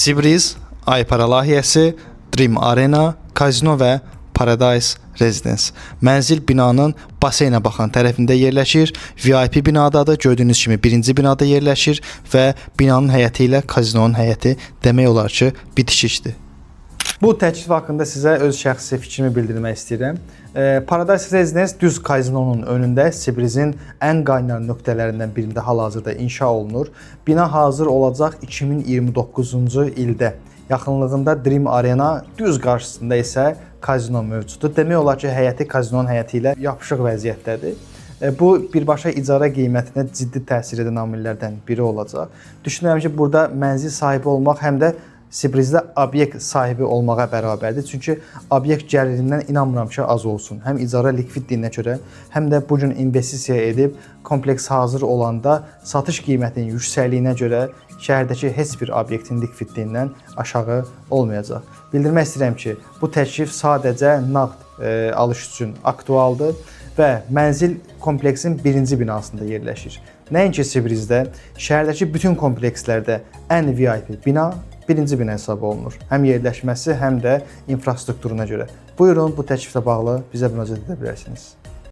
Sibriz, Aypara layihəsi, Dream Arena, Kazino və Paradise Residence. Mənzil binanın baseynə baxan tərəfində yerləşir. VIP binadadır. Gördüyünüz kimi birinci binada yerləşir və binanın həyəti ilə kazinonun həyəti demək olar ki, bitişikdir. Bu təklif haqqında sizə öz şəxsi fikrimi bildirmək istəyirəm. Paradise Residence düz kazinonun önündə Sibrizin ən qaynar nöqtələrindən birində hal-hazırda inşa olunur. Bina hazır olacaq 2029-cu ildə. Yaxınlığında Dream Arena, düz qarşısında isə kazino mövcuddur. Demək olar ki, həyəti kazinonun həyəti ilə yapışıq vəziyyətdədir. Bu birbaşa icara qiymətinə ciddi təsir edən amillərdən biri olacaq. Düşünürəm ki, burada mənzil sahibi olmaq həm də Sibrizdə obyekt sahibi olmağa bərabərdir. Çünki obyekt gəlirindən inanmıram ki, az olsun. Həm icara likvidliyinə görə, həm də bu gün investisiya edib kompleks hazır olanda satış qiymətinin yüksəkliyinə görə şəhərdəki heç bir obyektin likvidliyindən aşağı olmayacaq. Bildirmək istəyirəm ki, bu təklif sadəcə nağd alış üçün aktualdır və mənzil kompleksin birinci binasında yerləşir. Nəinki Sibrizdə, şəhərdəki bütün komplekslərdə ən VIP bina birinci bina hesab olunur. Həm yerləşməsi, həm də infrastrukturuna görə. Buyurun, bu təkliflə bağlı bizə müraciət edə bilərsiniz.